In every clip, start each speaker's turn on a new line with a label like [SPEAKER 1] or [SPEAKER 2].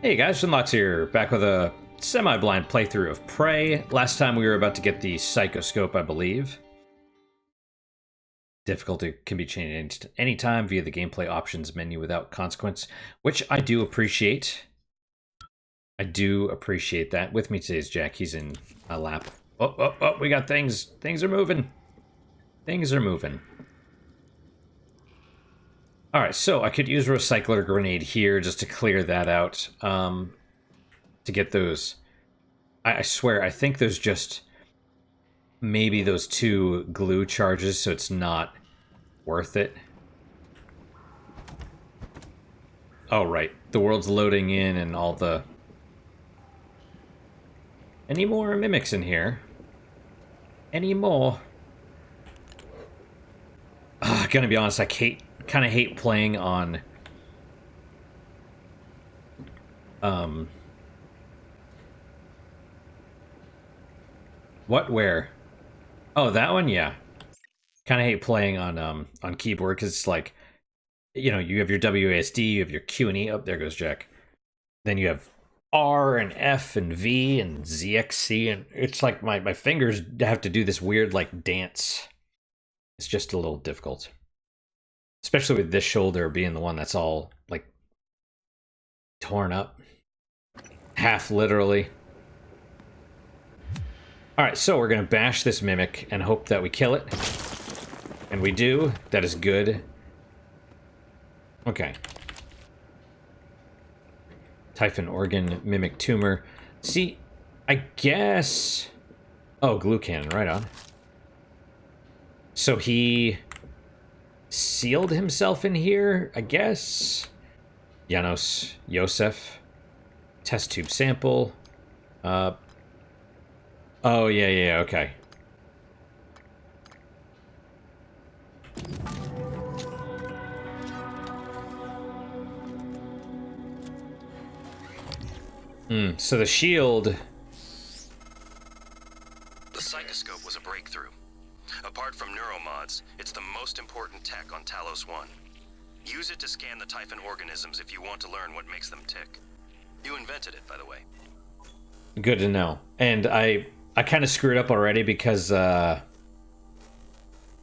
[SPEAKER 1] Hey guys, Shinlox here, back with a semi-blind playthrough of Prey. Last time we were about to get the Psychoscope, I believe. Difficulty can be changed anytime via the gameplay options menu without consequence, which I do appreciate. I do appreciate that. With me today is Jack. He's in a lap. Oh, we got things. Things are moving. Things are moving. Alright, so I could use a recycler grenade here just to clear that out. To get those. I swear, I think there's just maybe those 2 glue charges, so it's not worth it. Oh, right. The world's loading in and all the... Any more mimics in here? Any more? Gonna be honest, I kind of hate playing on... What? Where? Oh, that one? Yeah. Kind of hate playing on keyboard, because it's like, you know, you have your WASD, you have your Q and E. Oh, there goes Jack. Then you have R and F and V and ZXC, and it's like my fingers have to do this weird, like, dance. It's just a little difficult. Especially with this shoulder being the one that's all, like, torn up. Half literally. Alright, so we're gonna bash this mimic and hope that we kill it. And we do. That is good. Okay. Typhon organ mimic tumor. See, I guess... Oh, glue cannon, right on. So he... sealed himself in here, I guess? Janos Yosef. Test tube sample. Oh, yeah, okay. So the shield...
[SPEAKER 2] The Psychoscope was a breakthrough. Apart from neuromods, it's the most important tech on Talos I. Use it to scan the Typhon organisms if you want to learn what makes them tick. You invented it, by the way.
[SPEAKER 1] Good to know. And I kind of screwed up already because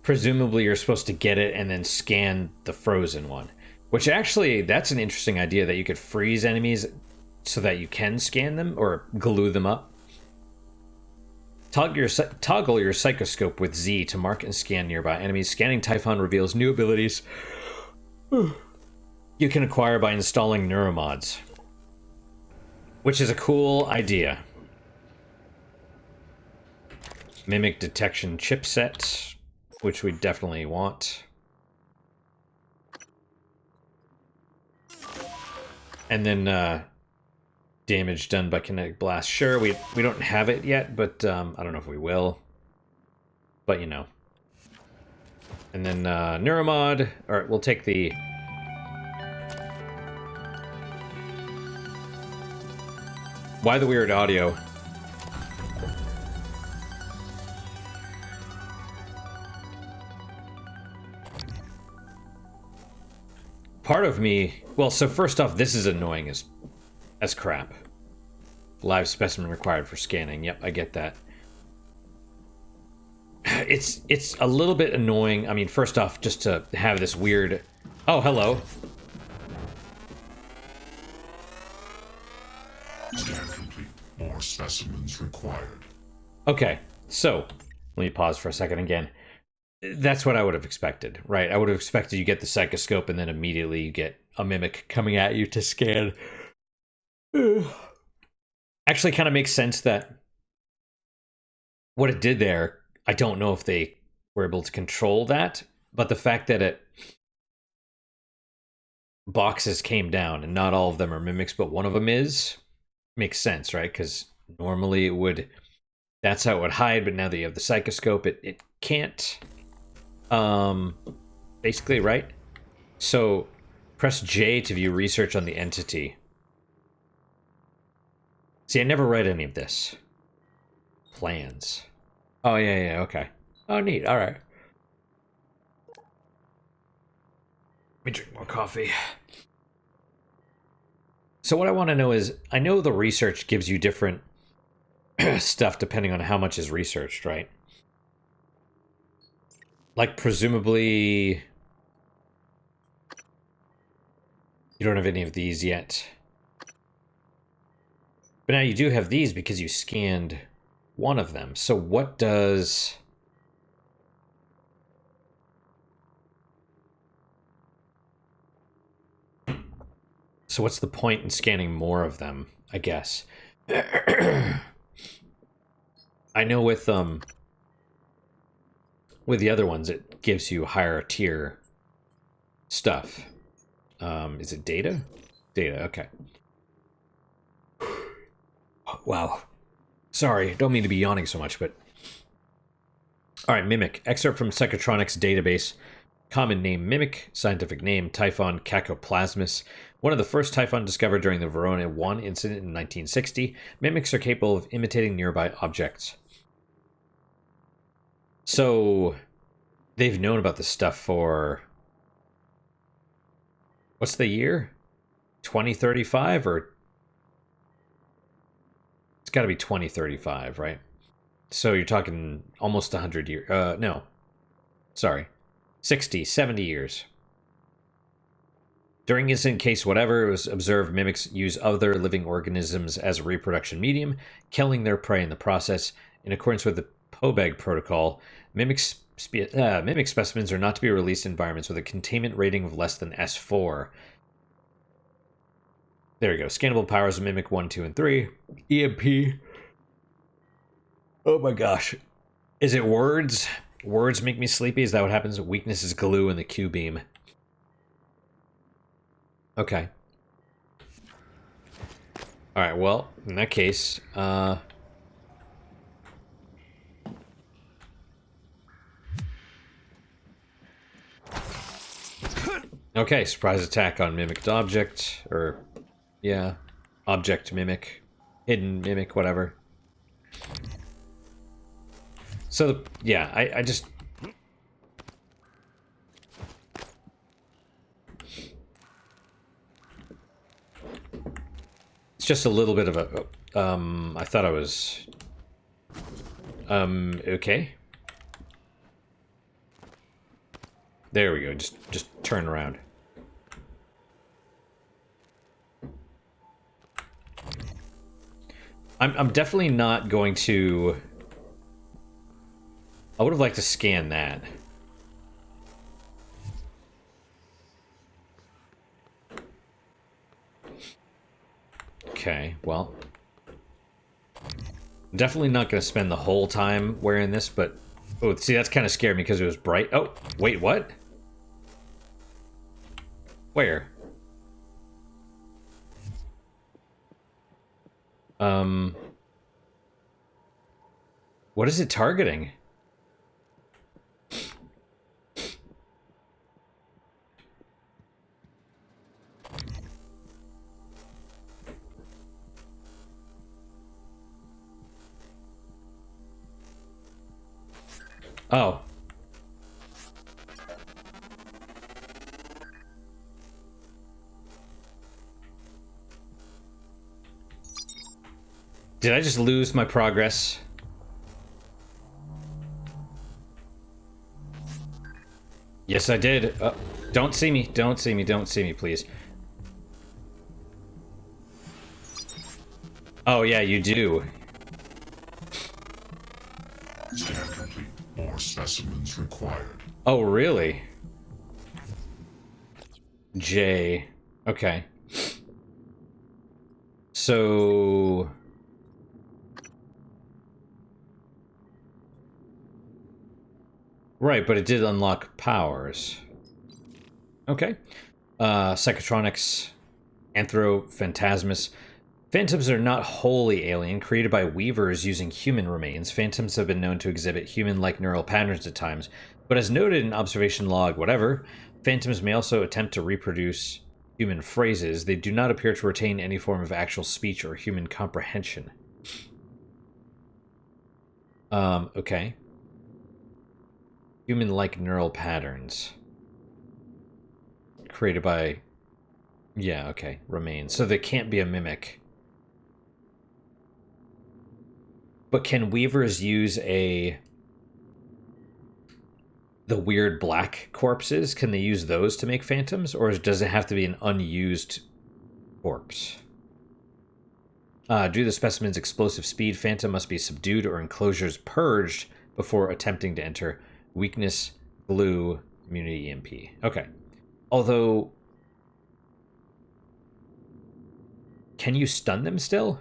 [SPEAKER 1] presumably you're supposed to get it and then scan the frozen one. Which actually, that's an interesting idea, that you could freeze enemies so that you can scan them or glue them up. Toggle your Psychoscope with Z to mark and scan nearby enemies. Scanning Typhon reveals new abilities you can acquire by installing neuromods. Which is a cool idea. Mimic detection chipset, which we definitely want. And then damage done by kinetic blast. Sure, we don't have it yet, but I don't know if we will. But you know. And then neuromod. All right, we'll take the... Why the weird audio? Part of me... Well, so first off, this is annoying as crap. Live specimen required for scanning. Yep, I get that. It's a little bit annoying. I mean, first off, just to have this weird... Oh, hello.
[SPEAKER 3] Scan complete. More specimens required.
[SPEAKER 1] Okay, so let me pause for a second again. That's what I would have expected, right? I would have expected you get the Psychoscope and then immediately you get a mimic coming at you to scan. Actually kind of makes sense that what it did there, I don't know if they were able to control that, but the fact that boxes came down and not all of them are mimics, but one of them is, makes sense, right? Because normally it would, that's how it would hide, but now that you have the Psychoscope, it can't. Basically, right? So press J to view research on the entity. See, I never read any of this. Plans. Oh, yeah, okay. Oh, neat, alright. Let me drink more coffee. So what I want to know is, I know the research gives you different stuff depending on how much is researched, right? Like, presumably, you don't have any of these yet. But now you do have these because you scanned one of them. So what does... So what's the point in scanning more of them, I guess? I know with the other ones, it gives you higher tier stuff. Is it data? Data, okay. Wow. Sorry, don't mean to be yawning so much, but... Alright, Mimic. Excerpt from Psychotronics database. Common name Mimic. Scientific name Typhon cacoplasmus. One of the first Typhon discovered during the Verona 1 incident in 1960. Mimics are capable of imitating nearby objects. So, they've known about this stuff for... What's the year? 2035 or... It's got to be 2035, right? So you're talking almost 100 years. No. Sorry. 60, 70 years. During incident case whatever, it was observed mimics use other living organisms as a reproduction medium, killing their prey in the process. In accordance with the Pobeg protocol, mimic specimens are not to be released in environments with a containment rating of less than S4. There we go. Scannable powers of Mimic 1, 2, and 3. EMP. Oh my gosh. Is it words? Words make me sleepy? Is that what happens? Weakness is glue in the Q-beam. Okay. Alright, well, in that case, okay, surprise attack on mimicked object, or... Yeah. Object mimic. Hidden mimic, whatever. So, yeah, I just... It's just a little bit of a... I thought I was... okay. There we go, just turn around. I'm definitely not going to... I would have liked to scan that. Okay, well. Definitely not going to spend the whole time wearing this, but... Oh, see, that's kind of scared me because it was bright. Oh, wait, what? Where? What is it targeting? Oh. Did I just lose my progress? Yes, I did. Don't see me. Don't see me. Don't see me, please. Oh, yeah, you do.
[SPEAKER 3] Scan complete. More specimens required.
[SPEAKER 1] Oh, really? J. Okay. So... Right, but it did unlock powers. Okay. Psychotronics, Anthrophantasmus. Phantoms are not wholly alien, created by weavers using human remains. Phantoms have been known to exhibit human-like neural patterns at times, but as noted in observation log whatever, phantoms may also attempt to reproduce human phrases. They do not appear to retain any form of actual speech or human comprehension. Okay. Human-like neural patterns. Created by Yeah, okay. Remain. So they can't be a mimic. But can weavers use the weird black corpses? Can they use those to make phantoms? Or does it have to be an unused corpse? Due to the specimen's explosive speed, phantom must be subdued or enclosures purged before attempting to enter. Weakness, glue, immunity, EMP. Okay. Although, can you stun them still?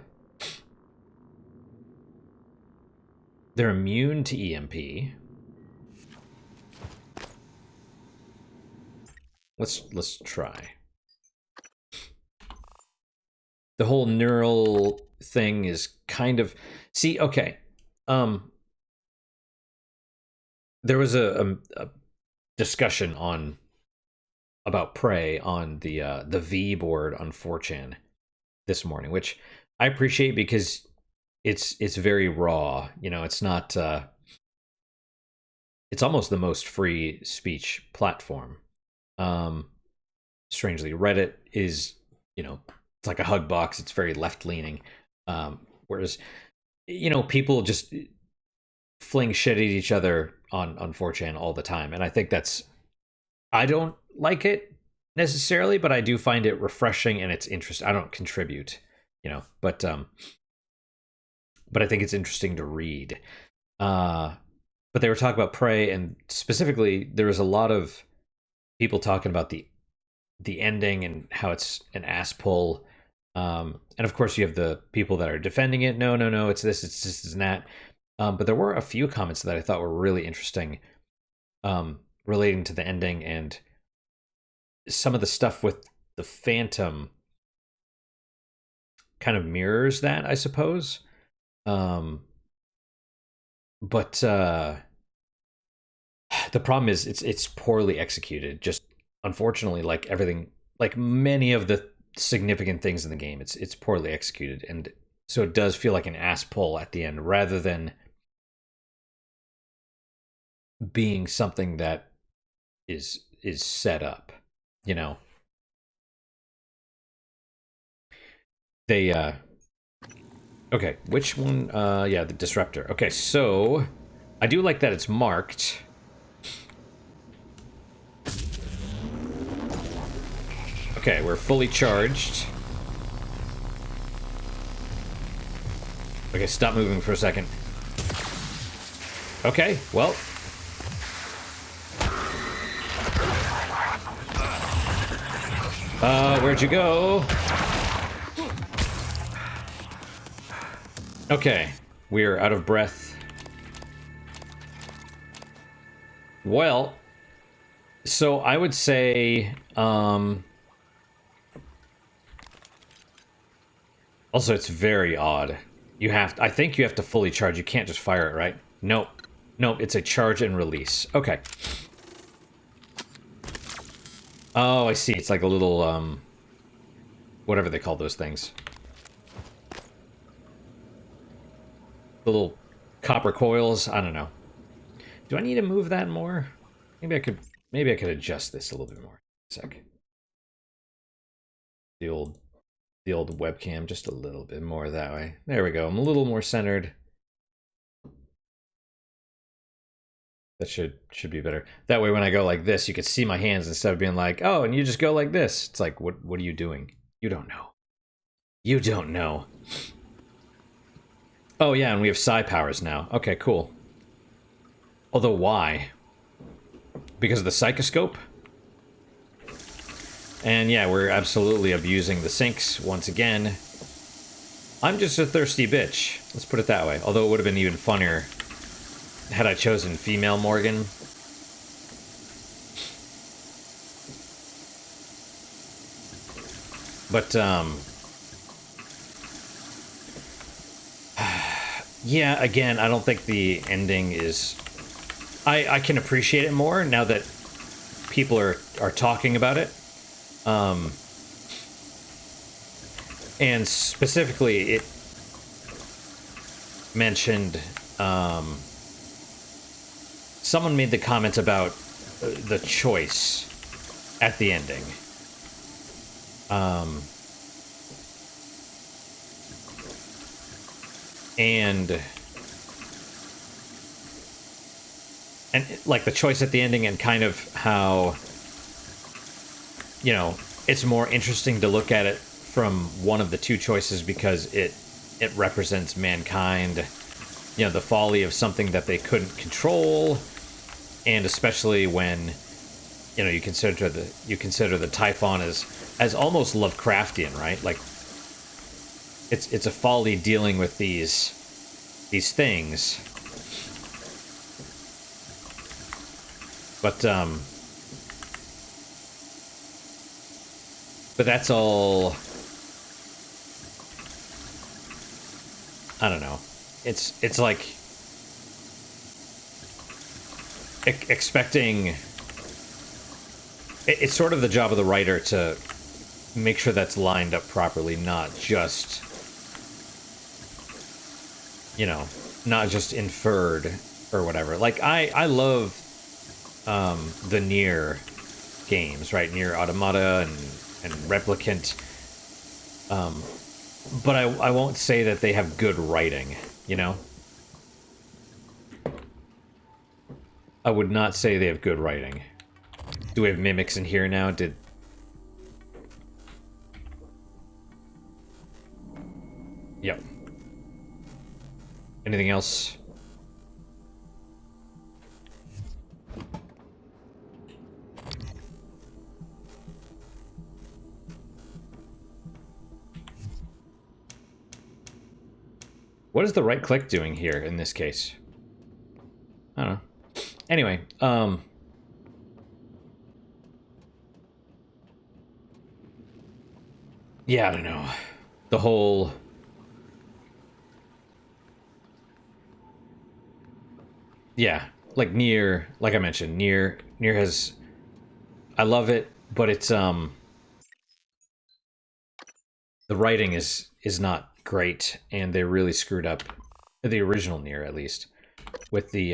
[SPEAKER 1] They're immune to EMP. Let's try. The whole neural thing is kind of, see, okay. There was a discussion about Prey on the V board on 4chan this morning, which I appreciate because it's very raw. You know, it's not it's almost the most free speech platform. Strangely, Reddit is, you know, it's like a hug box. It's very left leaning, whereas, you know, people just fling shit at each other on 4chan all the time, and I think I don't like it necessarily, but I do find it refreshing and it's interesting. I don't contribute, you know, but I think it's interesting to read. But they were talking about Prey, and specifically, there was a lot of people talking about the ending and how it's an ass pull. And of course, you have the people that are defending it. No, it's this, and that. But there were a few comments that I thought were really interesting, relating to the ending and some of the stuff with the Phantom kind of mirrors that, I suppose. But the problem is it's poorly executed. Just unfortunately, like everything, like many of the significant things in the game, it's poorly executed, and so it does feel like an ass pull at the end rather than being something that is set up, you know. They okay, which one? Yeah, the disruptor. Okay, so I do like that it's marked. Okay, we're fully charged. Okay, stop moving for a second. Okay, well. Where'd you go? Okay, we're out of breath. Well, so I would say, also it's very odd. I think you have to fully charge. You can't just fire it, right? Nope. Nope, it's a charge and release. Okay. Oh, I see. It's like a little, whatever they call those things. The little copper coils. I don't know. Do I need to move that more? Maybe I could adjust this a little bit more. A sec. The old webcam just a little bit more that way. There we go. I'm a little more centered. That should be better. That way when I go like this, you could see my hands instead of being like, "Oh, and you just go like this." It's like, what are you doing? You don't know. You don't know. Oh yeah, and we have psi powers now. Okay, cool. Although why? Because of the psychoscope? And yeah, we're absolutely abusing the sinks once again. I'm just a thirsty bitch. Let's put it that way. Although it would have been even funnier had I chosen female Morgan. But, yeah, again, I don't think the ending is... I can appreciate it more now that people are talking about it. And specifically, it mentioned... someone made the comment about the choice at the ending. Um, and like the choice at the ending and kind of how, you know, it's more interesting to look at it from one of the two choices because it represents mankind, you know, the folly of something that they couldn't control, and especially when, you know, you consider the Typhon as almost Lovecraftian, right? Like it's a folly dealing with these things. But that's all. I don't know. It's like expecting. It's sort of the job of the writer to make sure that's lined up properly, not just, you know, not just inferred or whatever. Like I love the Nier games, right? Nier Automata and Replicant. But I won't say that they have good writing, you know? I would not say they have good writing. Do we have mimics in here now? Yep. Anything else? What is the right click doing here in this case? I don't know. Anyway, yeah, I don't know. The whole... Yeah, like Nier, like I mentioned, Nier has... I love it, but it's, the writing is not great, and they really screwed up the original Nier, at least, with the,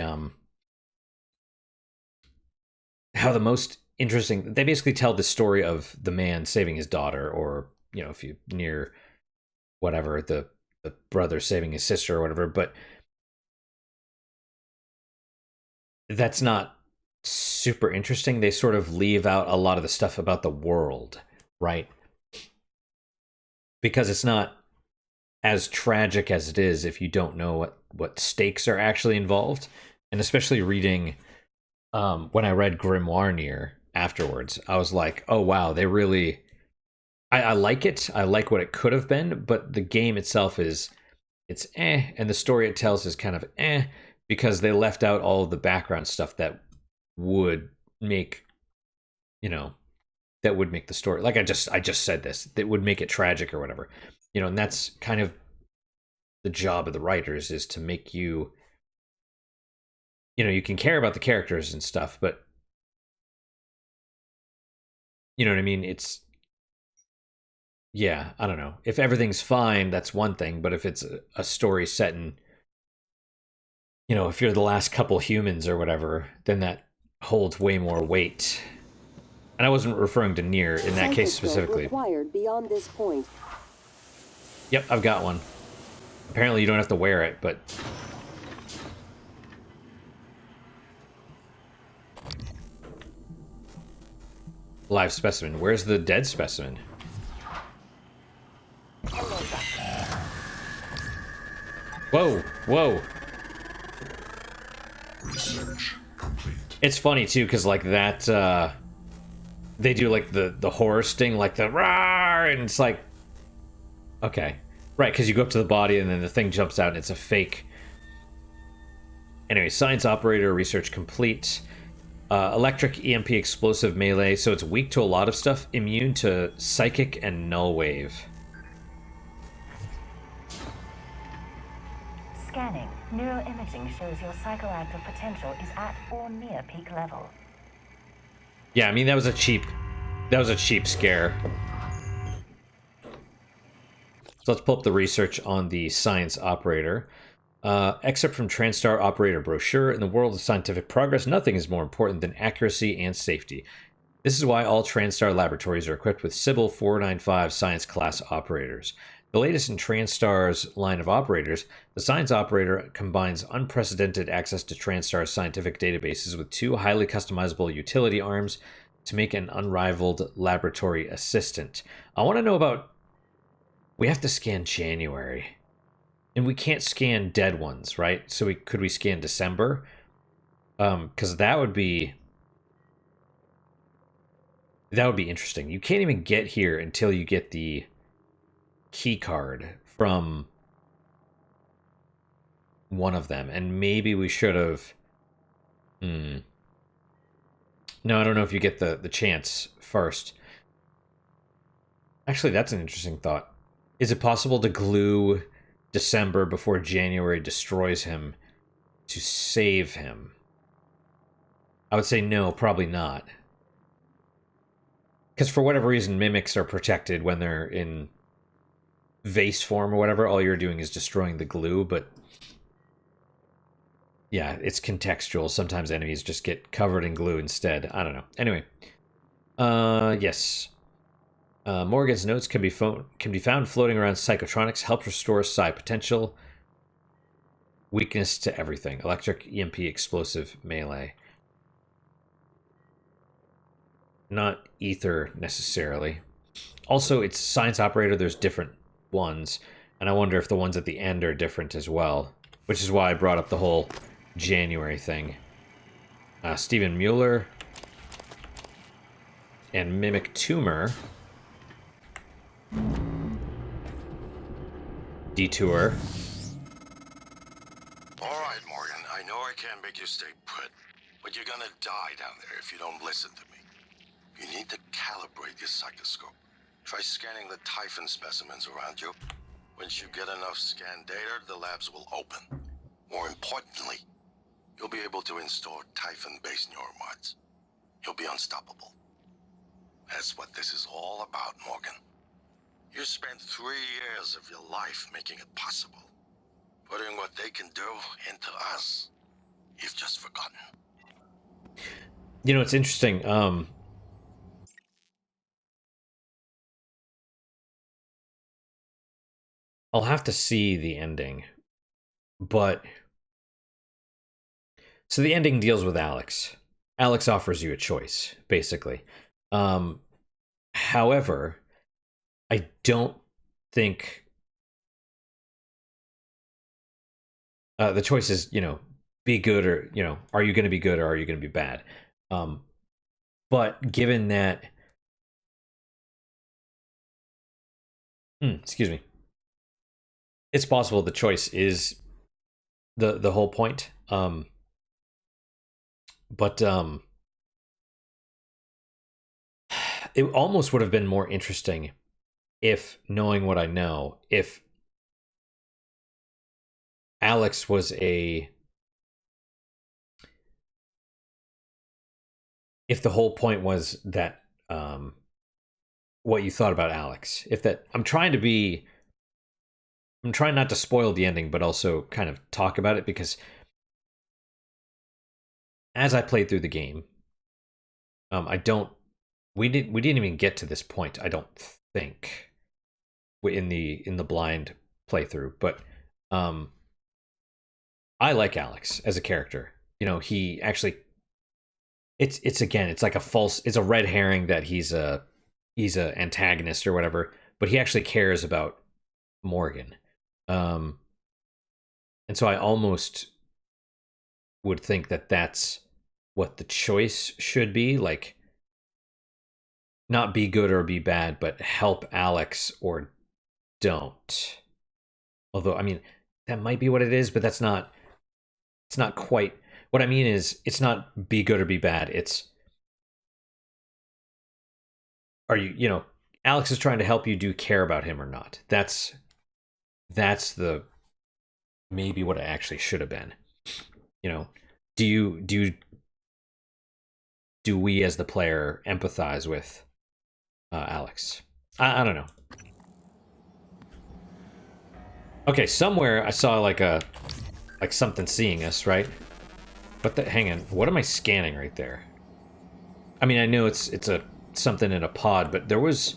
[SPEAKER 1] how the most interesting... They basically tell the story of the man saving his daughter, or, you know, if you Nier whatever, the brother saving his sister or whatever, but that's not super interesting. They sort of leave out a lot of the stuff about the world, right? Because it's not as tragic as it is if you don't know what stakes are actually involved. And especially reading, when I read Grimoire Nier afterwards, I was like, oh wow, they really... I like it. I like what it could have been, but the game itself it's and the story it tells is kind of because they left out all of the background stuff that would make, you know, that would make the story, like I just said this, that would make it tragic or whatever, you know. And that's kind of the job of the writers, is to make you, you know, you can care about the characters and stuff, but you know what I mean? It's, yeah, I don't know. If everything's fine, that's one thing, but if it's a story set in, you know, if you're the last couple humans or whatever, then that holds way more weight. And I wasn't referring to Nier in that case specifically.
[SPEAKER 4] Required beyond this point.
[SPEAKER 1] Yep, I've got one. Apparently you don't have to wear it, but... Live specimen. Where's the dead specimen? Whoa, whoa.
[SPEAKER 3] Research complete.
[SPEAKER 1] It's funny too, because like that, they do like the horror sting, like the roar, and it's like, okay, right, because you go up to the body and then the thing jumps out and it's a fake. Anyway, science operator, research complete. Electric, EMP, explosive, melee, so it's weak to a lot of stuff, immune to psychic and null wave.
[SPEAKER 5] Scanning. Neuroimaging shows your psychoactive potential is at or near peak level.
[SPEAKER 1] Yeah, I mean, that was a cheap scare. So let's pull up the research on the science operator. Excerpt from TranStar Operator Brochure. In the world of scientific progress, nothing is more important than accuracy and safety. This is why all TranStar laboratories are equipped with Sybil 495 science class operators. The latest in TranStar's line of operators, the science operator combines unprecedented access to TranStar's scientific databases with 2 highly customizable utility arms to make an unrivaled laboratory assistant. I want to know about... We have to scan January. And we can't scan dead ones, right? So could we scan December? Because that would be interesting. You can't even get here until you get the key card from one of them, and maybe we should have. No, I don't know if you get the chance first. Actually, that's an interesting thought. Is it possible to glue December before January destroys him to save him? I would say no, probably not. Because for whatever reason, mimics are protected when they're in vase form or whatever. All you're doing is destroying the glue, but yeah, it's contextual. Sometimes enemies just get covered in glue instead. I don't know. Anyway, yes. Morgan's notes can be found floating around psychotronics. Help restore psi potential. Weakness to everything. Electric, EMP, explosive, melee. Not ether necessarily. Also, it's science operator. There's different ones, and I wonder if the ones at the end are different as well, which is why I brought up the whole January thing. Stephen Mueller and Mimic Tumor. Detour.
[SPEAKER 2] All right, Morgan. I know I can't make you stay put, but you're gonna die down there if you don't listen to me. You need to calibrate your psychoscope. Try scanning the Typhon specimens around you. Once you get enough scan data, the labs will open. More importantly, you'll be able to install Typhon-based neuromods. You'll be unstoppable. That's what this is all about, Morgan. You spent 3 years of your life making it possible. Putting what they can do into us. You've just forgotten.
[SPEAKER 1] You know, it's interesting. I'll have to see the ending. But... So the ending deals with Alex. Alex offers you a choice, basically. However, I don't think... the choice is, you know, be good or, you know, are you going to be good or are you going to be bad? But given that... excuse me. It's possible the choice is the whole point. But it almost would have been more interesting if, knowing what I know, if Alex was if the whole point was that what you thought about Alex. If that, I'm trying not to spoil the ending, but also kind of talk about it, because as I played through the game, we didn't even get to this point, I don't think, in the blind playthrough. But I like Alex as a character. You know, he actually, it's like it's a red herring that he's a antagonist or whatever, but he actually cares about Morgan. And so I almost would think that that's what the choice should be, like, not be good or be bad, but help Alex or don't. Although, I mean, that might be what it is, but it's not quite. What I mean is, it's not be good or be bad. It's, are you know, Alex is trying to help you. Do you care about him or not? That's the, maybe what it actually should have been. You know, do we as the player empathize with Alex? I don't know. Okay, somewhere I saw like something seeing us, right? But hang on, what am I scanning right there? I mean, I know it's a something in a pod, but there's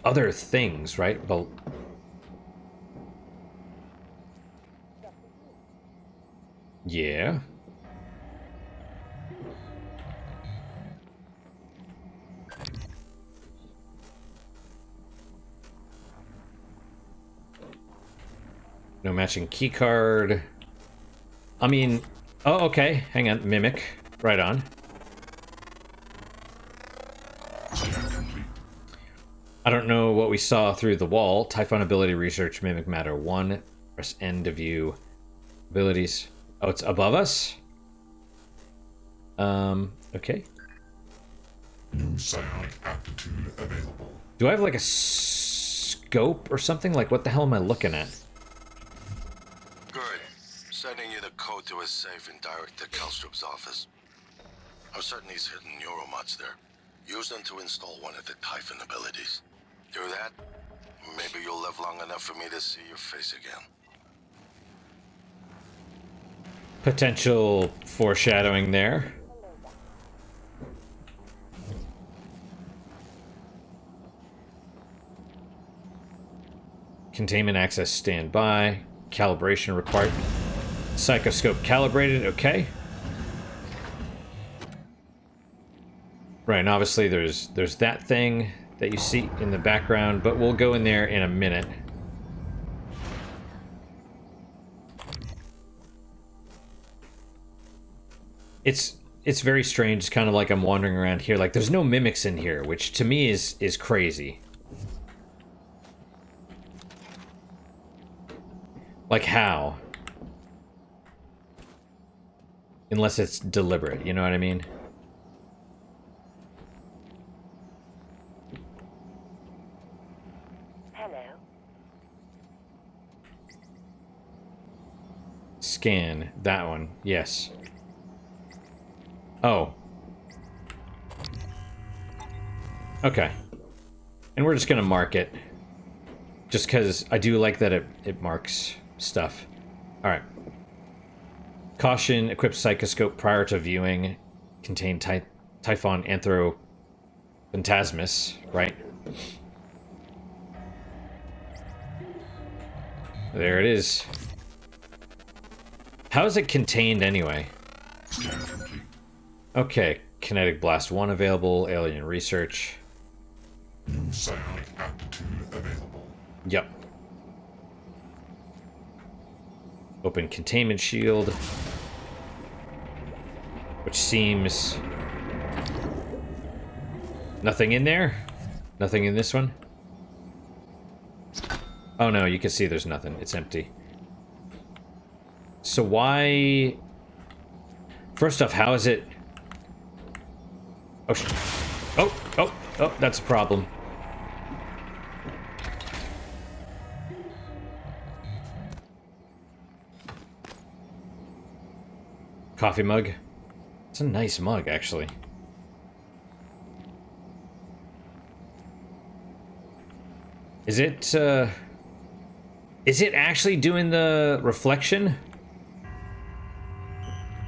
[SPEAKER 1] other things, right? Well, yeah. No matching key card. I mean, oh, okay. Hang on, mimic. Right on. I don't know what we saw through the wall. Typhon ability research mimic matter 1. Press N to view abilities. Oh, it's above us? Okay.
[SPEAKER 3] New psionic aptitude available.
[SPEAKER 1] Do I have like a scope or something? Like, what the hell am I looking at?
[SPEAKER 4] Good. Sending you the code to a safe and direct to Kelstrup's office. I'm certain he's hidden neuromods there. Use them to install one of the Typhon abilities. Do that, maybe you'll live long enough for me to see your face again.
[SPEAKER 1] Potential foreshadowing there. Containment access standby. Calibration required. Psychoscope calibrated, okay. Right, and obviously there's that thing that you see in the background, but we'll go in there in a minute. It's very strange. It's kind of like I'm wandering around here. Like, there's no mimics in here, which to me is crazy. Like, how? Unless it's deliberate, you know what I mean?
[SPEAKER 5] Hello.
[SPEAKER 1] Scan. That one. Yes. Oh. Okay. And we're just gonna mark it. Just because I do like that it marks stuff. Alright. Caution, equip psychoscope prior to viewing. Contain Typhon Anthro Phantasmus, right? There it is. How is it contained anyway? Okay, Kinetic Blast 1 available, Alien Research.
[SPEAKER 3] New psionic aptitude available.
[SPEAKER 1] Yep. Open Containment Shield. Which seems... Nothing in there? Nothing in this one? Oh no, you can see there's nothing. It's empty. So why... First off, how is it... Oh, that's a problem. Coffee mug. It's a nice mug, actually. Is it actually doing the reflection?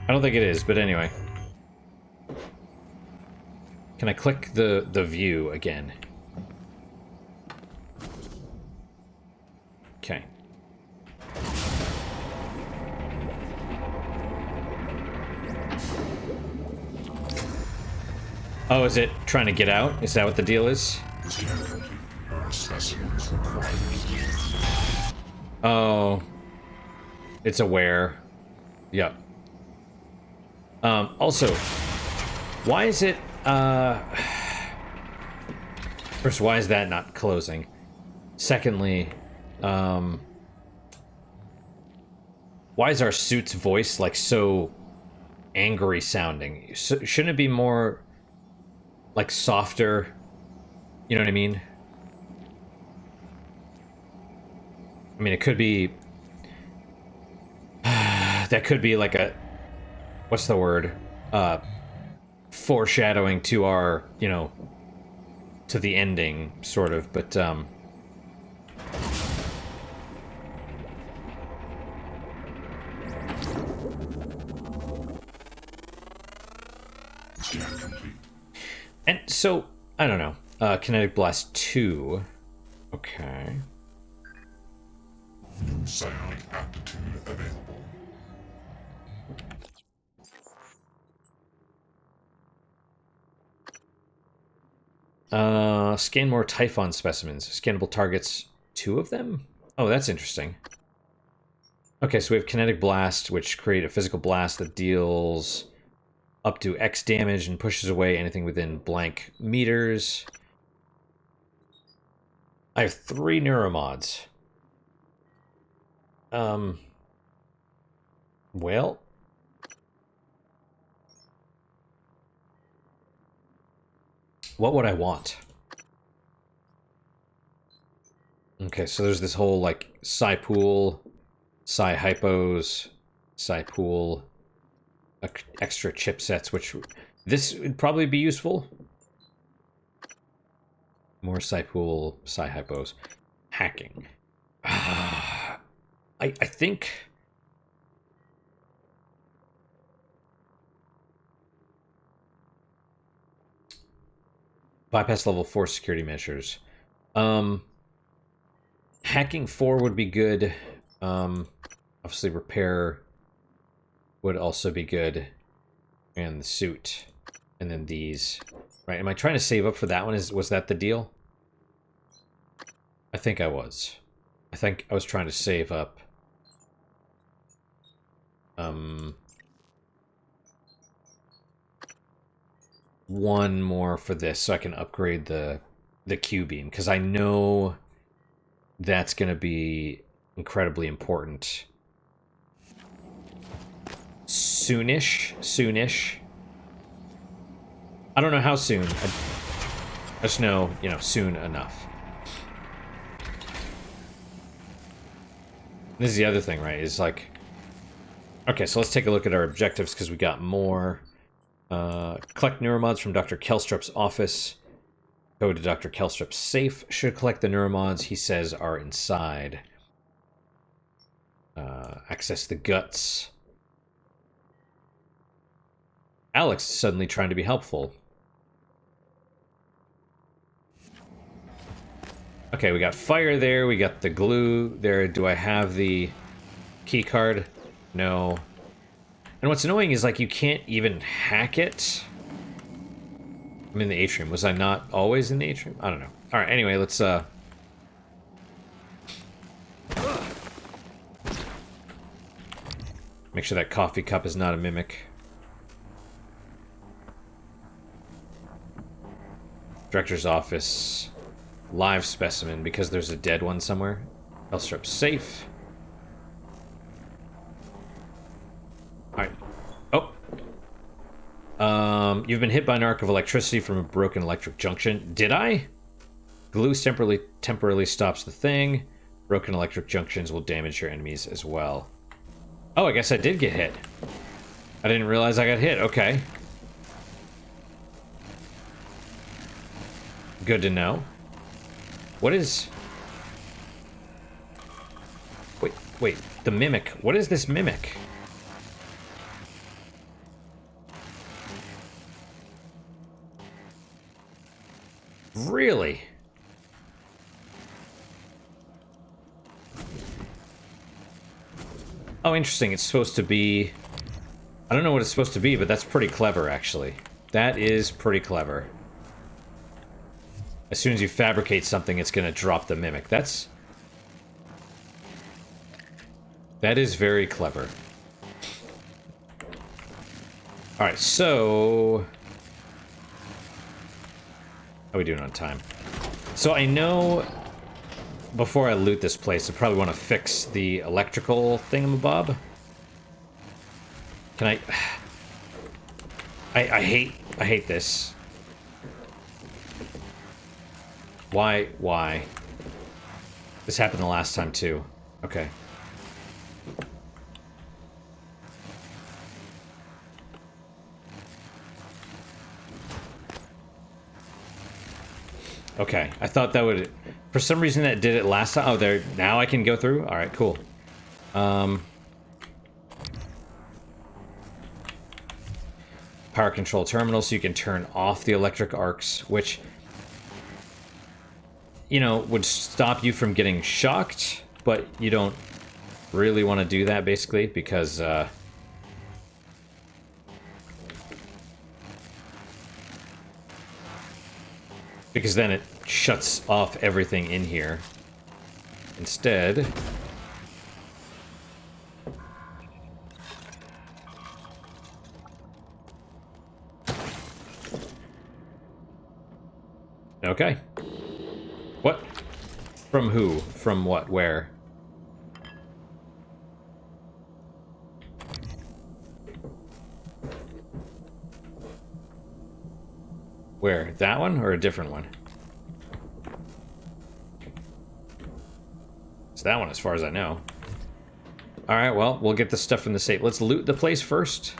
[SPEAKER 1] I don't think it is, but anyway. Can I click the view again? Okay. Oh, is it trying to get out? Is that what the deal is?
[SPEAKER 3] More specimens required.
[SPEAKER 1] Oh. It's aware. Yep. Also, why is it, first, why is that not closing? Secondly, why is our suit's voice, like, so angry sounding? Shouldn't it be more, like, softer? You know what I mean? I mean, it could be... that could be like a... What's the word? Foreshadowing to our, you know, to the ending, sort of, but,
[SPEAKER 3] Scan complete.
[SPEAKER 1] And so, I don't know. Kinetic Blast 2. Okay.
[SPEAKER 3] New psionic aptitude available.
[SPEAKER 1] Scan more Typhon specimens. Scannable targets, 2 of them? Oh, that's interesting. Okay, so we have Kinetic Blast, which create a physical blast that deals up to X damage and pushes away anything within blank meters. I have 3 neuromods. Well, what would I want? Okay, so there's this whole, like, Psi-Pool, Psi-Hypos, Psi-Pool, extra chipsets, which this would probably be useful. More Psi-Pool, Psi-Hypos. Hacking. I think... Bypass level 4 security measures. Hacking 4 would be good. Obviously repair would also be good. And the suit. And then these. Right, am I trying to save up for that one? Was that the deal? I think I was. I think I was trying to save up. One more for this so I can upgrade the Q-beam, because I know that's going to be incredibly important. Soonish. I don't know how soon. I just know, you know, soon enough. This is the other thing, right? Is like, okay, so let's take a look at our objectives because we got more. Collect neuromods from Dr. Kelstrup's office. Go to Dr. Kelstrup's safe. Should collect the neuromods he says are inside. Access the guts. Alex is suddenly trying to be helpful. Okay, we got fire there. We got the glue there. Do I have the key card? No. And what's annoying is, like, you can't even hack it. I'm in the atrium. Was I not always in the atrium? I don't know. Alright, anyway, let's, make sure that coffee cup is not a mimic. Director's office. Live specimen, because there's a dead one somewhere. Elstrup safe. Alright. Oh. You've been hit by an arc of electricity from a broken electric junction. Did I? Glue temporarily stops the thing. Broken electric junctions will damage your enemies as well. Oh, I guess I did get hit. I didn't realize I got hit. Okay. Good to know. What is... Wait, the mimic. What is this mimic? Really? Oh, interesting. It's supposed to be... I don't know what it's supposed to be, but that's pretty clever, actually. That is pretty clever. As soon as you fabricate something, it's going to drop the mimic. That is very clever. Alright, so... How are we doing on time? So I know... Before I loot this place, I probably want to fix the electrical thingamabob. Can I... I hate this. Why? This happened the last time, too. Okay. Okay, I thought that would... For some reason that did it last time. Oh, there... Now I can go through? Alright, cool. power control terminal so you can turn off the electric arcs, which, you know, would stop you from getting shocked, but you don't really want to do that, basically, because, because then it shuts off everything in here. Instead... Okay. What? From who? From what? Where? Where? That one or a different one? It's that one as far as I know. Alright, well, we'll get the stuff from the safe. Let's loot the place first.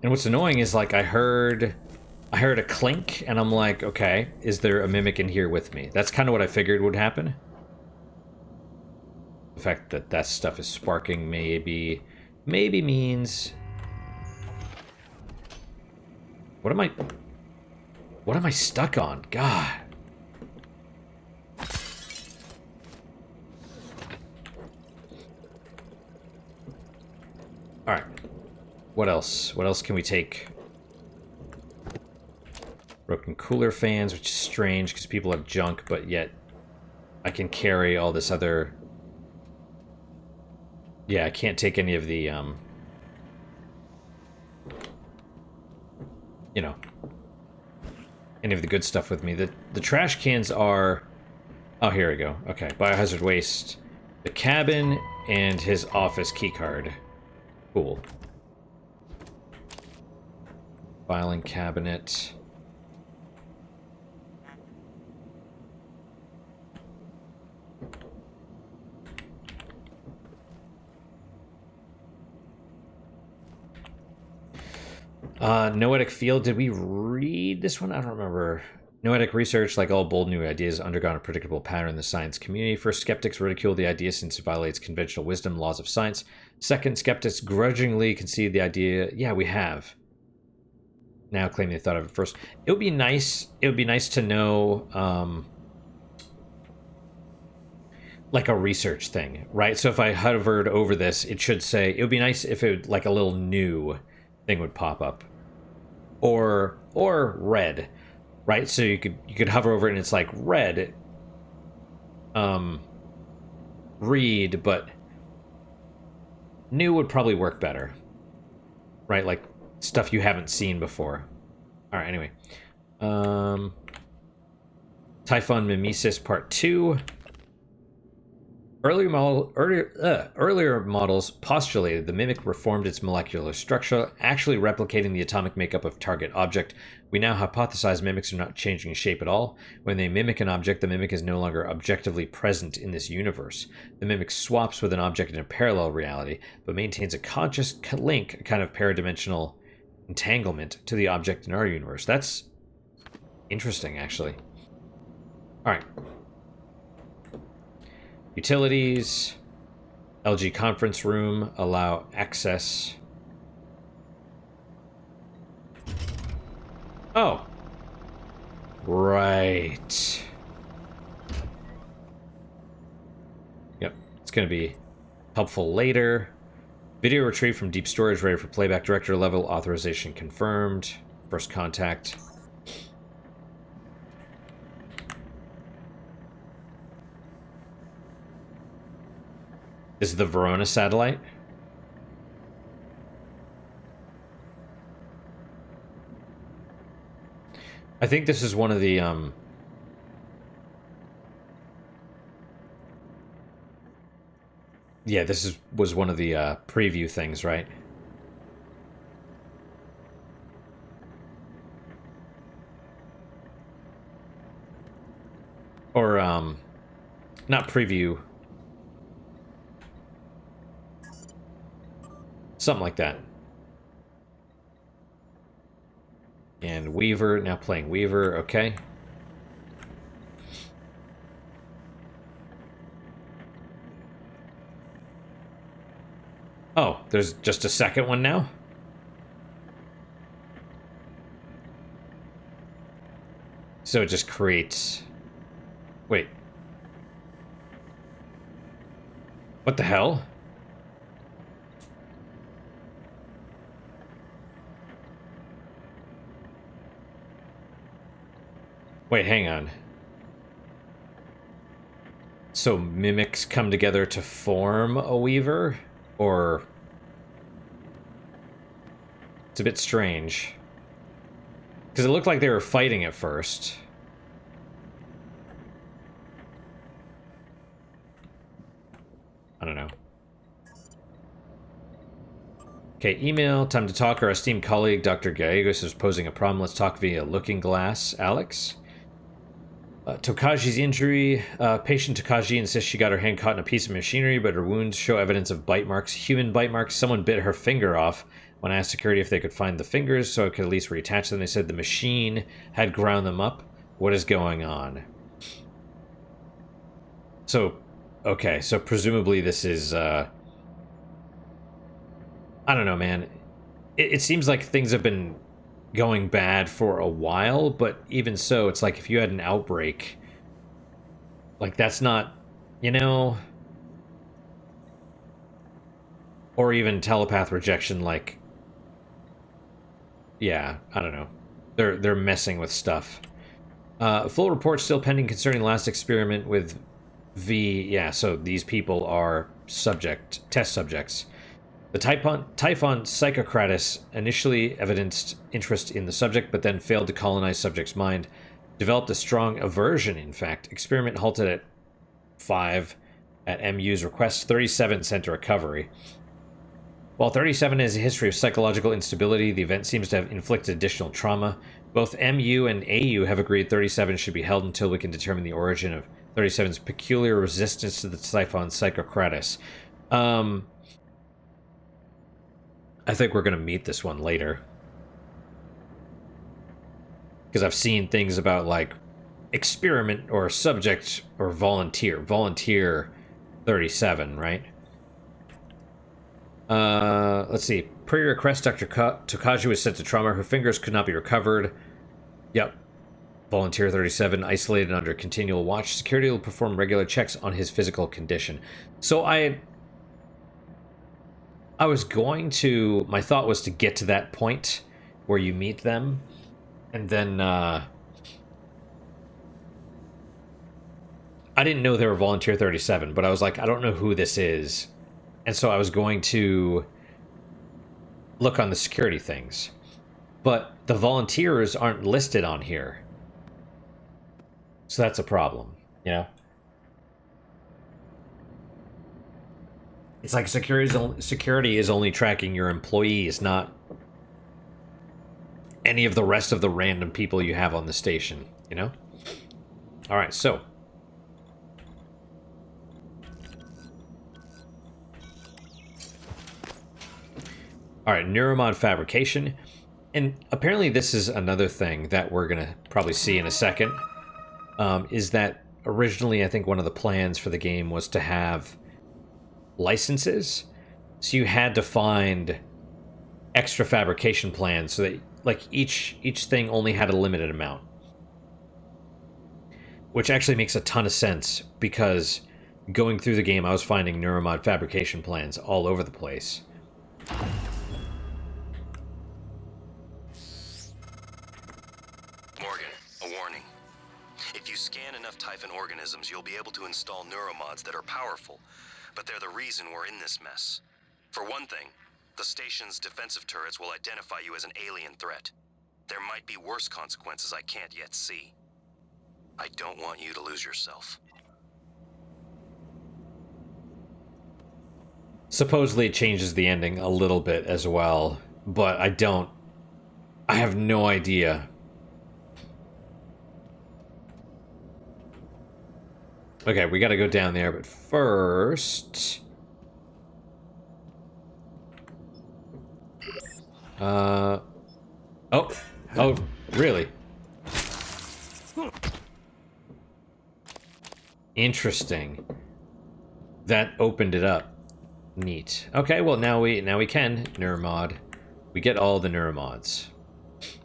[SPEAKER 1] And what's annoying is, like, I heard a clink, and I'm like, okay, is there a mimic in here with me? That's kind of what I figured would happen. The fact that that stuff is sparking maybe means... What am I stuck on? God. Alright. What else? What else can we take? Broken cooler fans, which is strange because people have junk, but yet I can carry all this other... Yeah, I can't take any of the, you know, any of the good stuff with me. The trash cans are... Oh, here we go. Okay, biohazard waste, the cabin, and his office keycard. Cool. Filing cabinet. Noetic field. Did we read this one? I don't remember. Noetic research, like all bold new ideas, undergone a predictable pattern in the science community. First, skeptics ridicule the idea since it violates conventional wisdom, laws of science. Second, skeptics grudgingly concede the idea. Yeah, we have. Now claim they thought of it first. It would be nice. It would be nice to know, like a research thing, right? So if I hovered over this, it should say. It would be nice if it like a little new thing would pop up, or red, right? So you could hover over it and it's like red. Read, but new would probably work better, right? Like stuff you haven't seen before. All right, anyway. Typhon Mimesis Part 2. Earlier models postulated the mimic reformed its molecular structure, actually replicating the atomic makeup of target object. We now hypothesize mimics are not changing shape at all. When they mimic an object, the mimic is no longer objectively present in this universe. The mimic swaps with an object in a parallel reality, but maintains a conscious link, a kind of paradimensional entanglement to the object in our universe. That's interesting, actually. All right. Utilities, LG conference room, allow access. Oh. Right. Yep, it's going to be helpful later. Video retrieved from deep storage, ready for playback. Director level, authorization confirmed. First contact. This is the Verona satellite. I think this is one of the yeah, this was one of the preview things, right? Or not preview. Something like that. And Weaver, now playing Weaver, okay. Oh, there's just a second one now? So it just creates... Wait. What the hell? Wait, hang on. So mimics come together to form a Weaver? Or... It's a bit strange. Because it looked like they were fighting at first. I don't know. Okay, email. Time to talk. Our esteemed colleague, Dr. Gallegos, is posing a problem. Let's talk via Looking Glass. Alex? Tokaji's injury. Patient Tokaji insists she got her hand caught in a piece of machinery, but her wounds show evidence of bite marks. Human bite marks. Someone bit her finger off. When I asked security if they could find the fingers so I could at least reattach them, they said the machine had ground them up. What is going on? So, okay, so presumably this is, I don't know, man. It seems like things have been going bad for a while, but even so, it's like if you had an outbreak, like that's not, you know, or even telepath rejection, like, yeah, I don't know. They're messing with stuff. Full report still pending concerning last experiment with V. Yeah, so these people are test subjects. The Typhon Psychocratus initially evidenced interest in the subject, but then failed to colonize subject's mind. Developed a strong aversion, in fact. Experiment halted at 5 at MU's request. 37 sent to recovery. While 37 has a history of psychological instability, the event seems to have inflicted additional trauma. Both MU and AU have agreed 37 should be held until we can determine the origin of 37's peculiar resistance to the Typhon Psychocratus. I think we're going to meet this one later. Because I've seen things about, like, experiment or subject or volunteer. Volunteer 37, right? Let's see. Per request, Dr. Tokaji was sent to trauma. Her fingers could not be recovered. Yep. Volunteer 37, isolated under continual watch. Security will perform regular checks on his physical condition. So I was going to... My thought was to get to that point where you meet them. And then, I didn't know they were Volunteer 37, but I was like, I don't know who this is. And so I was going to look on the security things. But the volunteers aren't listed on here. So that's a problem, you know? It's like security is only tracking your employees, not any of the rest of the random people you have on the station, you know? Alright, so. Alright, neuromod fabrication. And apparently this is another thing that we're going to probably see in a second. Is that originally I think one of the plans for the game was to have licenses. So you had to find extra fabrication plans so that like each thing only had a limited amount. Which actually makes a ton of sense because going through the game I was finding neuromod fabrication plans all over the place.
[SPEAKER 2] Typhon organisms, you'll be able to install neuromods that are powerful, but they're the reason we're in this mess. For one thing, the station's defensive turrets will identify you as an alien threat. There might be worse consequences I can't yet see. I don't want you to lose yourself.
[SPEAKER 1] Supposedly it changes the ending a little bit as well, but I have no idea. Okay, we gotta go down there, but first... Oh, really? Interesting. That opened it up. Neat. Okay, well now we can neuromod. We get all the neuromods.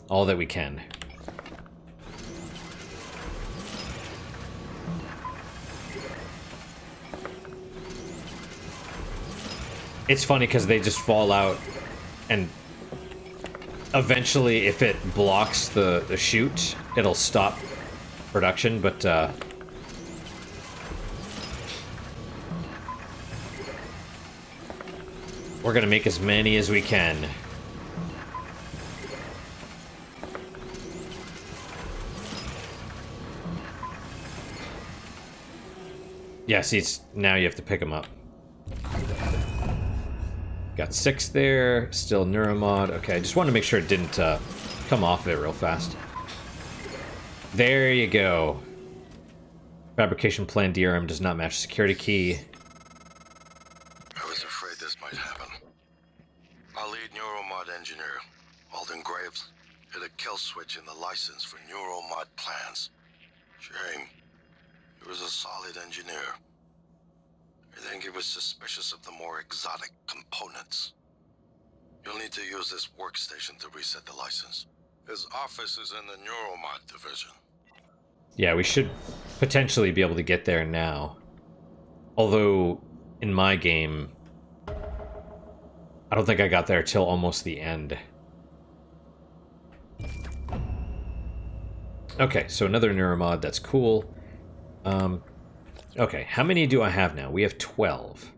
[SPEAKER 1] All that we can. It's funny because they just fall out, and eventually, if it blocks the chute, it'll stop production, but we're gonna make as many as we can. Yeah, see, it's, now you have to pick them up. Got 6 there, still neuromod. Okay, I just wanted to make sure it didn't come off of it real fast. There you go. Fabrication plan DRM does not match security key.
[SPEAKER 4] I was afraid this might happen. Our lead neuromod engineer, Alden Graves, hit a kill switch in the license for neuromod plans. Shame. He was a solid engineer. I think he was suspicious of the more exotic components. You'll need to use this workstation to reset the license. His office is in the neuromod division.
[SPEAKER 1] Yeah, we should potentially be able to get there now. Although, in my game, I don't think I got there till almost the end. Okay, so another neuromod, that's cool. Okay, how many do I have now? We have 12.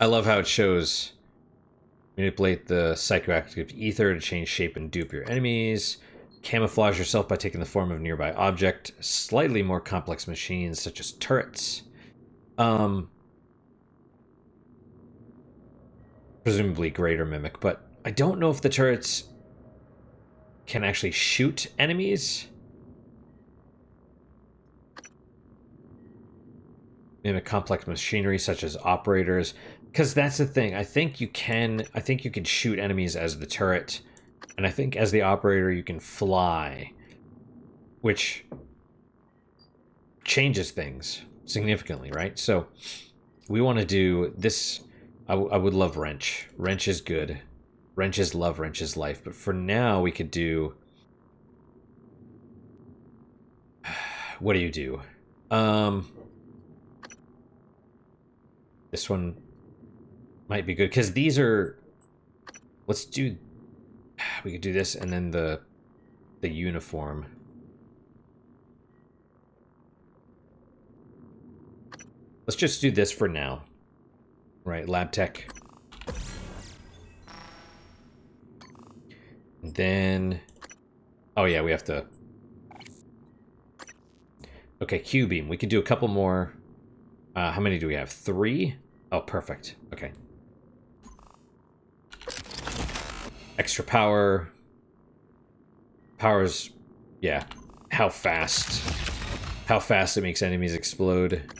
[SPEAKER 1] I love how it shows manipulate the psychoactive ether to change shape and dupe your enemies. Camouflage yourself by taking the form of a nearby object. Slightly more complex machines such as turrets. Presumably greater mimic, but I don't know if the turrets can actually shoot enemies. Mimic complex machinery such as operators, because that's the thing. I think you can shoot enemies as the turret, and I think as the operator you can fly, which changes things significantly, right? So we want to do this. I would love wrench. Wrench is good. Wrench is love, wrench is life. But for now, we could do... What do you do? This one might be good, because these are... Let's do... We could do this, and then the uniform. Let's just do this for now. Right, lab tech. And then... Oh yeah, we have to... Okay, Q-beam. We could do a couple more. How many do we have? 3? Oh, perfect. Okay. Extra power. Power's... Yeah. How fast. How fast it makes enemies explode.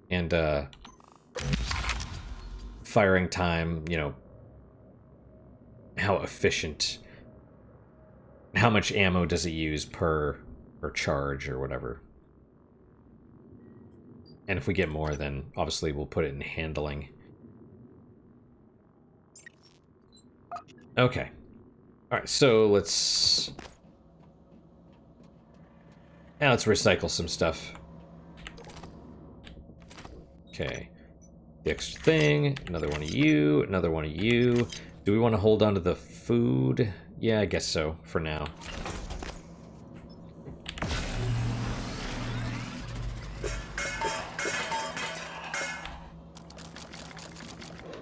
[SPEAKER 1] And, firing time, you know... How efficient... How much ammo does it use per charge or whatever. And if we get more, then obviously we'll put it in handling. Okay. Alright, so let's... Now let's recycle some stuff. Okay. The extra thing, another one of you, another one of you. Do we want to hold on to the food? Yeah, I guess so, for now.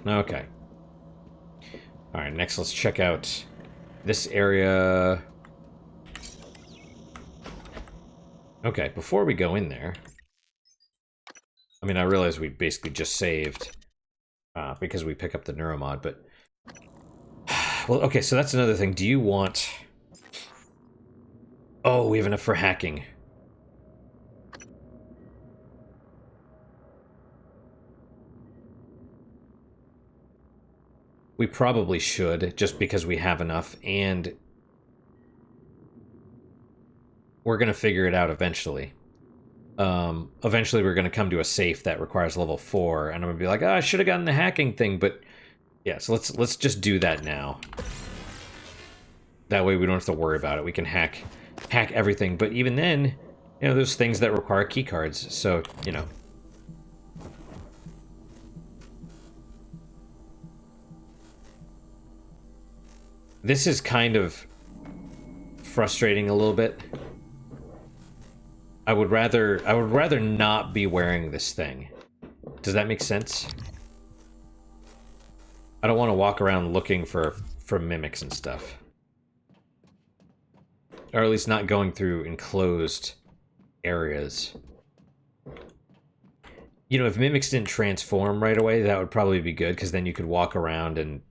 [SPEAKER 1] Okay. Alright, next let's check out this area. Okay, before we go in there... I mean, I realize we basically just saved because we pick up the neuromod, but... Well, okay, so that's another thing. Do you want... Oh, we have enough for hacking. We probably should, just because we have enough, and we're gonna figure it out eventually. Eventually we're gonna come to a safe that requires level 4, and I'm gonna be like, oh, I should have gotten the hacking thing, but yeah, so let's just do that now. That way we don't have to worry about it. We can hack everything, but even then, you know, there's things that require key cards, so, you know. This is kind of frustrating a little bit. I would rather not be wearing this thing. Does that make sense? I don't want to walk around looking for mimics and stuff. Or at least not going through enclosed areas. You know, if mimics didn't transform right away, that would probably be good, because then you could walk around and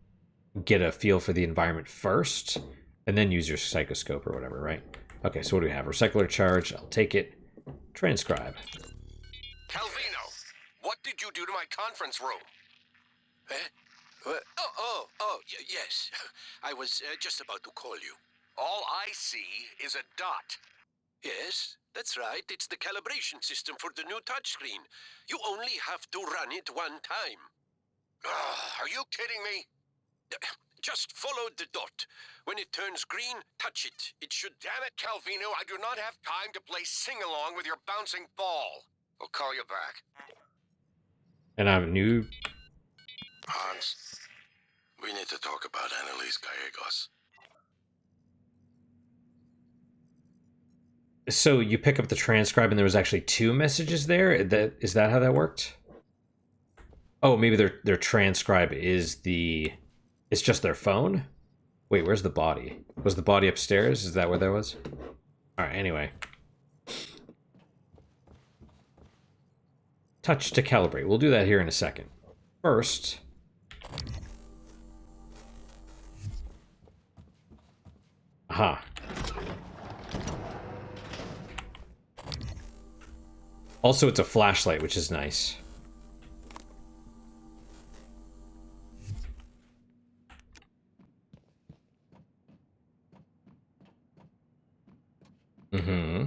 [SPEAKER 1] get a feel for the environment first, and then use your psychoscope or whatever, right? Okay, so what do we have? Recycler charge, I'll take it. Transcribe.
[SPEAKER 6] Calvino, what did you do to my conference room? Yes. I was just about to call you. All I see is a dot. Yes, that's right. It's the calibration system for the new touchscreen. You only have to run it one time. Are you kidding me? Just follow the dot. When it turns green, touch it. It should... Damn it, Calvino, I do not have time to play sing-along with your bouncing ball. I'll call you back.
[SPEAKER 1] And I have a new...
[SPEAKER 4] Hans, we need to talk about Annalise Gallegos.
[SPEAKER 1] So you pick up the transcribe and there was actually 2 messages there? Is that how that worked? Oh, maybe their transcribe is the... It's just their phone? Wait, where's the body? Was the body upstairs? Is that where that was? Alright, anyway. Touch to calibrate. We'll do that here in a second. First... Aha. Also, it's a flashlight, which is nice. Mm-hmm.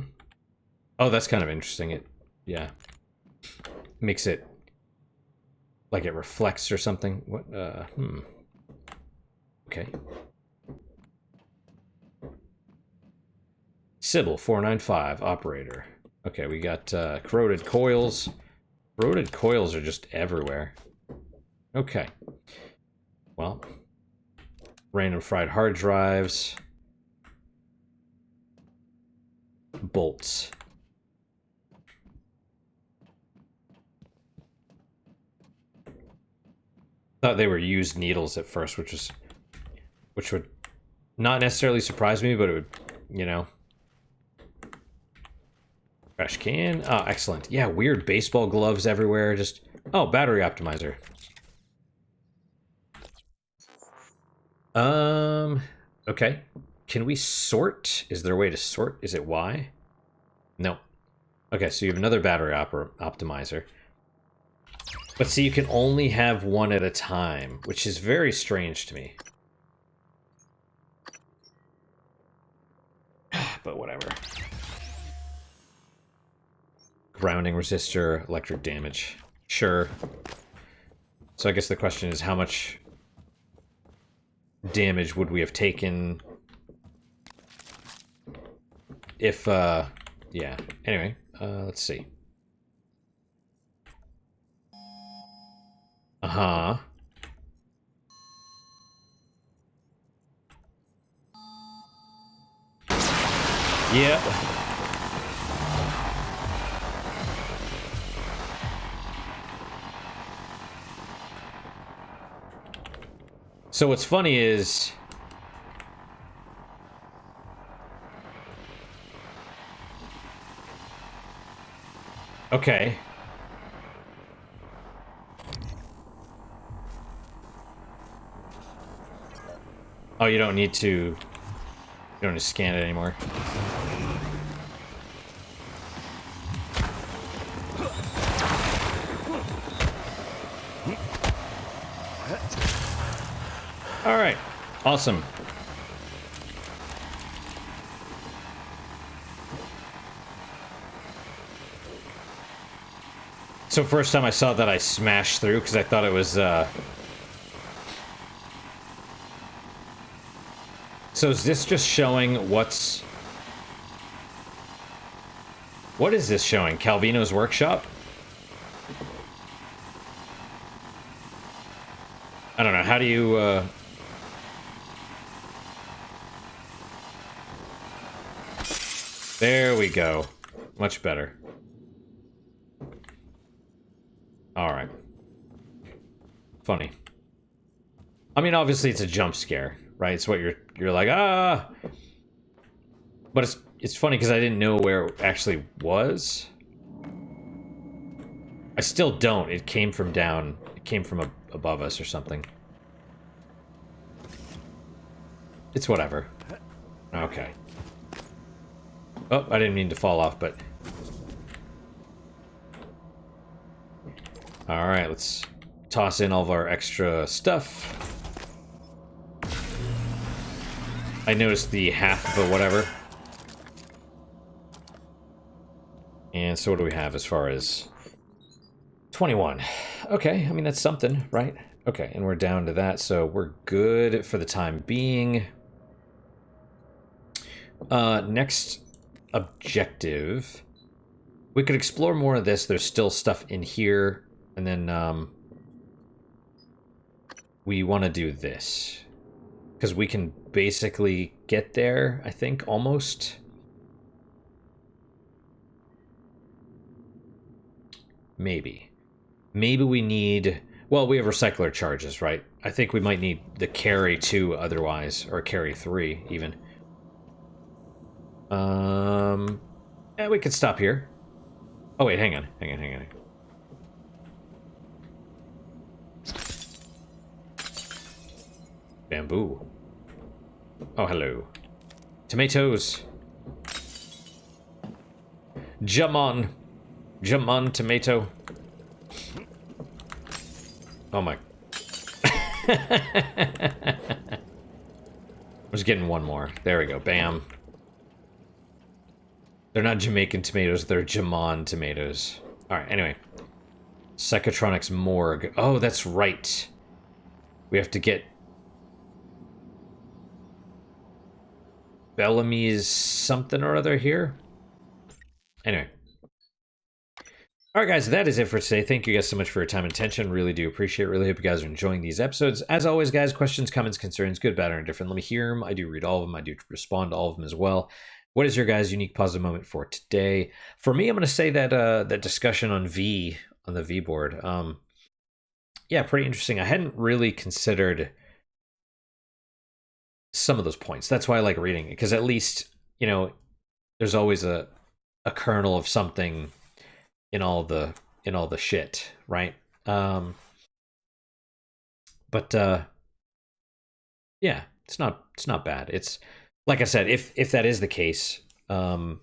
[SPEAKER 1] Oh, that's kind of interesting. It, yeah. Makes it like it reflects or something. What, Okay. Sybil 495, operator. Okay, we got corroded coils. Corroded coils are just everywhere. Okay. Well, random fried hard drives. Bolts. Thought they were used needles at first, which would not necessarily surprise me, but it would, you know. Trash can. Oh, excellent. Yeah, weird baseball gloves everywhere. Just, oh, battery optimizer. Okay. Can we sort? Is there a way to sort? Is it Y? No. Okay, so you have another battery optimizer. But see, you can only have one at a time, which is very strange to me. But whatever. Grounding resistor, electric damage. Sure. So I guess the question is, how much damage would we have taken if, yeah. Anyway, let's see. Uh-huh. Yep. So what's funny is... Okay. Oh, you don't need to... You don't need to scan it anymore. Alright. Awesome. So first time I saw that, I smashed through because I thought it was, So is this just showing what's... What is this showing? Calvino's workshop? I don't know, how do you, There we go. Much better. Alright. Funny. I mean, obviously it's a jump scare, right? It's what you're like, ah! But it's funny because I didn't know where it actually was. I still don't. It came from down. It came from above us or something. It's whatever. Okay. Oh, I didn't mean to fall off, but... Alright, let's toss in all of our extra stuff. I noticed the half of a whatever. And so what do we have as far as... 21. Okay, I mean, that's something, right? Okay, and we're down to that, so we're good for the time being. Next objective. We could explore more of this. There's still stuff in here. And then, we want to do this. Because we can basically get there, I think, almost. Maybe. Maybe we need... Well, we have recycler charges, right? I think we might need the carry 2 otherwise, or carry 3, even. Yeah, we could stop here. Oh, wait, hang on. Bamboo. Oh, hello. Tomatoes. Jamon. Jamon tomato. Oh my. I was getting one more. There we go. Bam. They're not Jamaican tomatoes, they're Jamon tomatoes. Alright, anyway. Psychotronics morgue. Oh, that's right. We have to get Bellamy's something or other here. Anyway. Alright guys, that is it for today. Thank you guys so much for your time and attention. Really do appreciate it. Really hope you guys are enjoying these episodes. As always, guys, questions, comments, concerns, good, bad, or indifferent, let me hear them. I do read all of them. I do respond to all of them as well. What is your guys' unique positive moment for today? For me, I'm going to say that that discussion on the V board. Yeah, pretty interesting. I hadn't really considered some of those points. That's why I like reading it, because at least, you know, there's always a kernel of something in all the shit, right? But yeah, it's not bad. It's like I said, if that is the case, that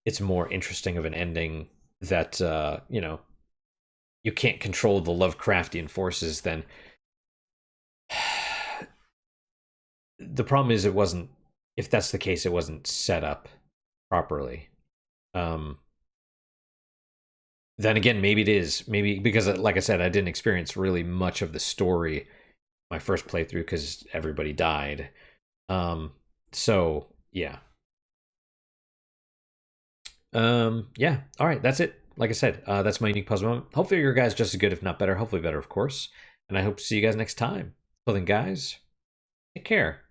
[SPEAKER 1] it's more interesting of an ending that you know, you can't control the Lovecraftian forces, then the problem is it wasn't, if that's the case, it wasn't set up properly. Then again, maybe it is. Maybe because, like I said, I didn't experience really much of the story my first playthrough because everybody died. So yeah. Yeah. All right, that's it. Like I said, that's my unique puzzle moment. Hopefully your guys just as good, if not better. Hopefully better, of course. And I hope to see you guys next time. Well then, guys, take care.